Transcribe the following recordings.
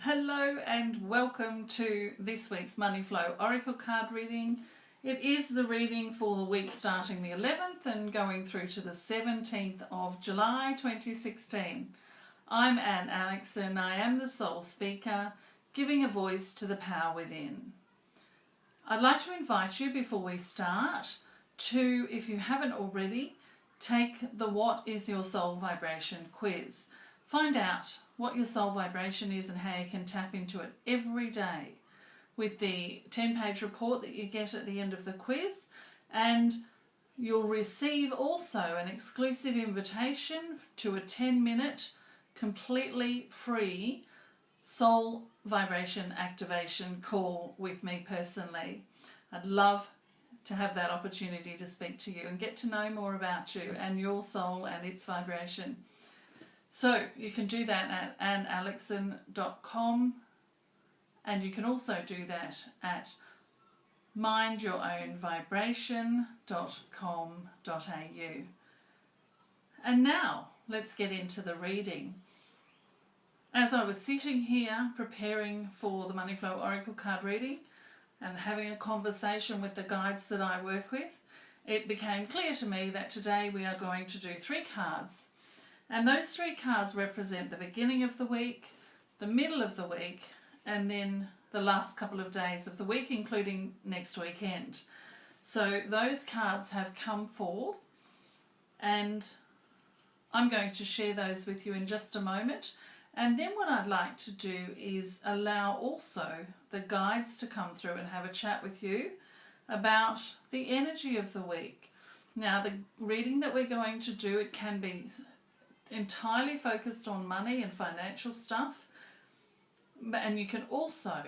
Hello and welcome to this week's Money Flow Oracle card reading. It is the reading for the week starting the 11th and going through to the 17th of July 2016. I'm Aleckson. I am the soul speaker, giving a voice to the power within. I'd like to invite you before we start to, if you haven't already, take the What is Your Soul Vibration quiz. Find out what your soul vibration is and how you can tap into it every day with the 10-page report that you get at the end of the quiz, and you'll receive also an exclusive invitation to a 10-minute completely free soul vibration activation call with me personally. I'd love to have that opportunity to speak to you and get to know more about you and your soul and its vibration. So you can do that at Aleckson.com, and you can also do that at mindyourownvibration.com.au. And now let's get into the reading. As I was sitting here preparing for the Money Flow Oracle card reading and having a conversation with the guides that I work with, it became clear to me that today we are going to do 3 cards. And those 3 cards represent the beginning of the week, the middle of the week, and then the last couple of days of the week, including next weekend. So those cards have come forth, and I'm going to share those with you in just a moment. And then what I'd like to do is allow also the guides to come through and have a chat with you about the energy of the week. Now, the reading that we're going to do, it can be entirely focused on money and financial stuff, and you can also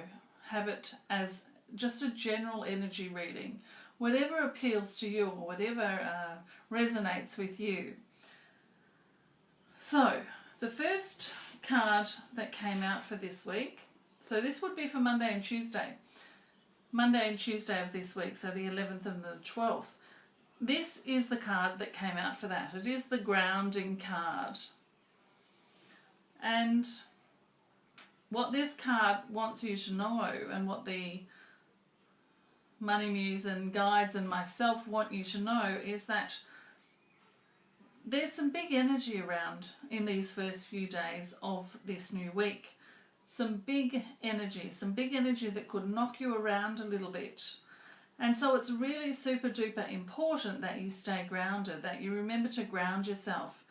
have it as just a general energy reading, whatever appeals to you or whatever resonates with you. So the first card that came out for this week, so this would be for Monday and Tuesday of this week, so the 11th and the 12th. This is the card that came out for that. It is the grounding card. And what this card wants you to know, and what the Money Muse and guides and myself want you to know, is that there's some big energy around in these first few days of this new week. Some big energy that could knock you around a little bit. And so it's really super duper important that you stay grounded, that you remember to ground yourself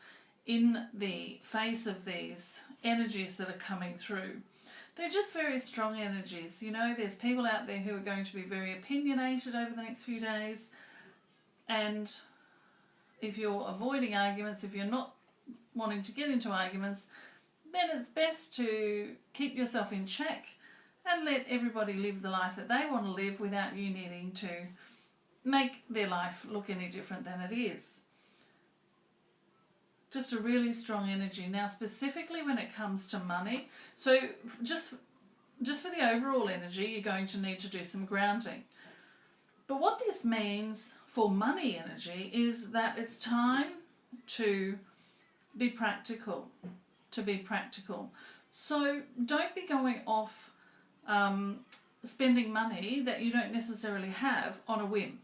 in the face of these energies that are coming through. They're just very strong energies. You know, there's people out there who are going to be very opinionated over the next few days. And if you're avoiding arguments, if you're not wanting to get into arguments, then it's best to keep yourself in check and let everybody live the life that they want to live without you needing to make their life look any different than it is. Just a really strong energy. Now, specifically when it comes to money, so just for the overall energy, you're going to need to do some grounding. But what this means for money energy is that it's time to be practical, So don't be going off spending money that you don't necessarily have on a whim.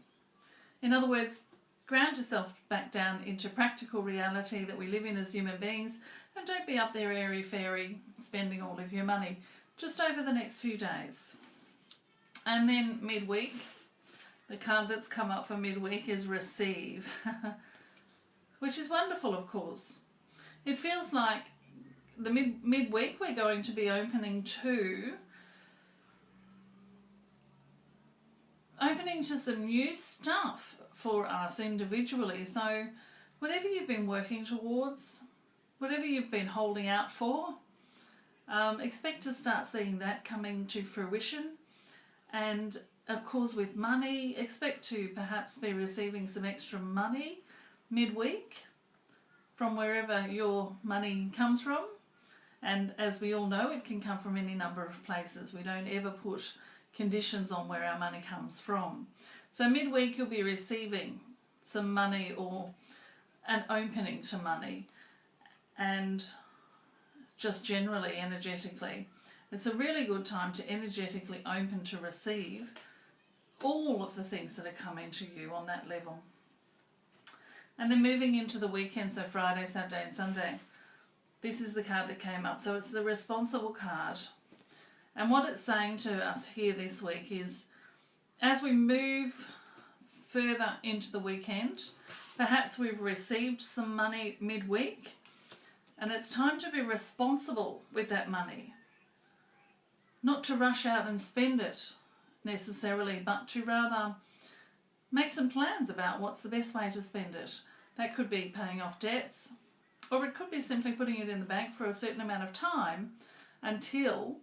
In other words, ground yourself back down into practical reality that we live in as human beings, and don't be up there airy-fairy spending all of your money just over the next few days. And then midweek, the card that's come up for midweek is Receive, which is wonderful, of course. It feels like the midweek we're going to be opening to some new stuff for us individually. So whatever you've been working towards, whatever you've been holding out for, expect to start seeing that coming to fruition. And of course with money, expect to perhaps be receiving some extra money midweek from wherever your money comes from. And as we all know, it can come from any number of places. We don't ever put conditions on where our money comes from. So midweek you'll be receiving some money or an opening to money, and just generally energetically. It's a really good time to energetically open to receive all of the things that are coming to you on that level. And then moving into the weekend, so Friday, Saturday and Sunday, this is the card that came up. So it's the responsible card. And what it's saying to us here this week is, as we move further into the weekend, perhaps we've received some money midweek, and it's time to be responsible with that money. Not to rush out and spend it necessarily, but to rather make some plans about what's the best way to spend it. That could be paying off debts, or it could be simply putting it in the bank for a certain amount of time until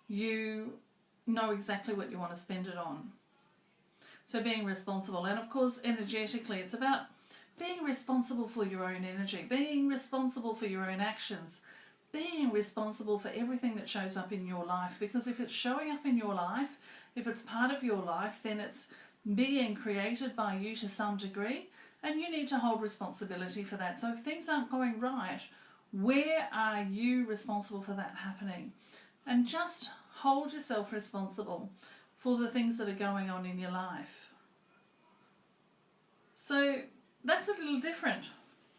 you know exactly what you want to spend it on. So being responsible, and of course energetically it's about being responsible for your own energy, being responsible for your own actions, being responsible for everything that shows up in your life, because if it's showing up in your life, if it's part of your life, then it's being created by you to some degree, and you need to hold responsibility for that. So if things aren't going right, where are you responsible for that happening? And just hold yourself responsible for the things that are going on in your life. So that's a little different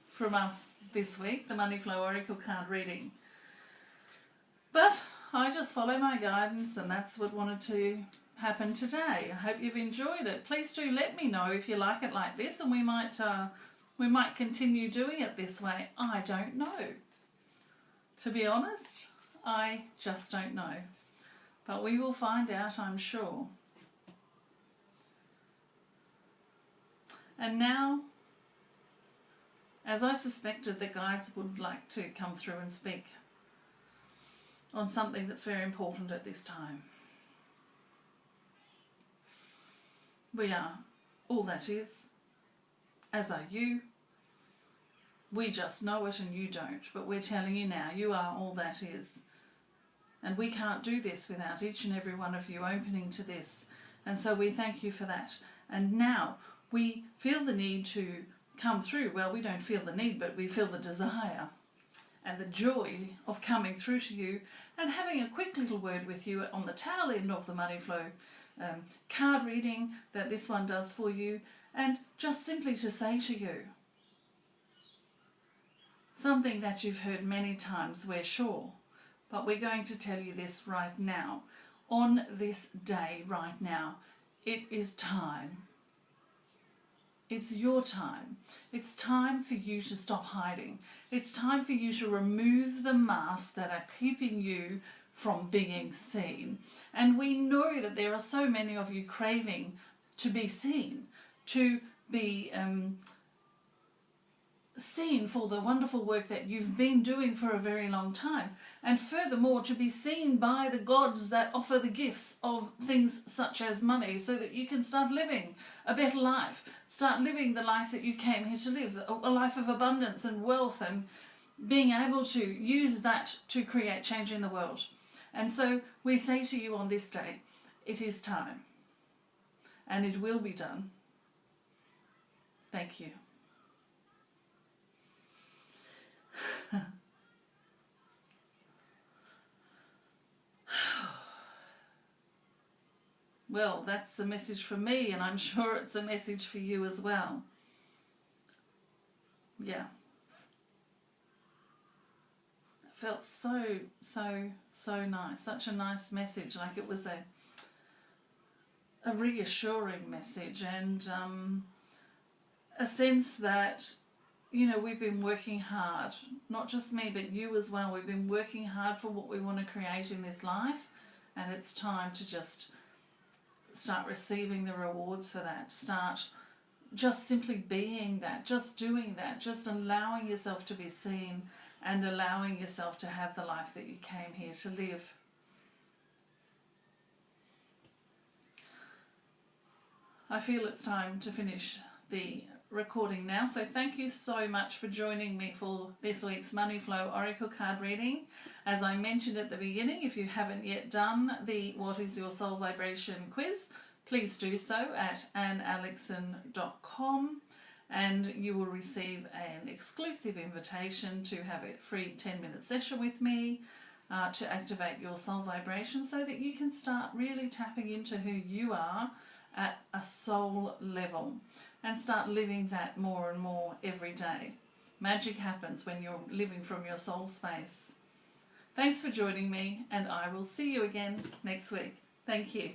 from us this week, the Money Flow Oracle card reading. But I just follow my guidance, and that's what wanted to happen today. I hope you've enjoyed it. Please do let me know if you like it like this, and we might continue doing it this way. I don't know. To be honest, I just don't know. But we will find out, I'm sure. And now, as I suspected, the guides would like to come through and speak on something that's very important at this time. We are all that is, as are you. We just know it and you don't, but we're telling you now, you are all that is. And we can't do this without each and every one of you opening to this. And so we thank you for that. And now we feel the need to come through. Well, we don't feel the need, but we feel the desire and the joy of coming through to you and having a quick little word with you on the tail end of the Money Flow card reading that this one does for you, and just simply to say to you something that you've heard many times, we're sure, but we're going to tell you this right now, on this day right now. It is time. It's your time. It's time for you to stop hiding. It's time for you to remove the masks that are keeping you from being seen. And we know that there are so many of you craving to be seen, to be seen for the wonderful work that you've been doing for a very long time, and furthermore to be seen by the gods that offer the gifts of things such as money, so that you can start living a better life, start living the life that you came here to live, a life of abundance and wealth, and being able to use that to create change in the world. And so we say to you on this day, it is time, and it will be done. Thank you. Well, that's a message for me, and I'm sure it's a message for you as well. Yeah. It felt so nice. Such a nice message. Like it was a reassuring message, and a sense that, you know, we've been working hard. Not just me, but you as well. We've been working hard for what we want to create in this life, and it's time to just start receiving the rewards for that. Start just simply being that, just doing that, just allowing yourself to be seen and allowing yourself to have the life that you came here to live. I feel it's time to finish the recording now, so thank you so much for joining me for this week's Money Flow Oracle card reading. As I mentioned at the beginning, if you haven't yet done the What is Your Soul Vibration quiz, please do so at Aleckson.com, and you will receive an exclusive invitation to have a free 10-minute session with me. to activate your soul vibration so that you can start really tapping into who you are at a soul level and start living that more and more every day. Magic happens when you're living from your soul space. Thanks for joining me, and I will see you again next week. Thank you.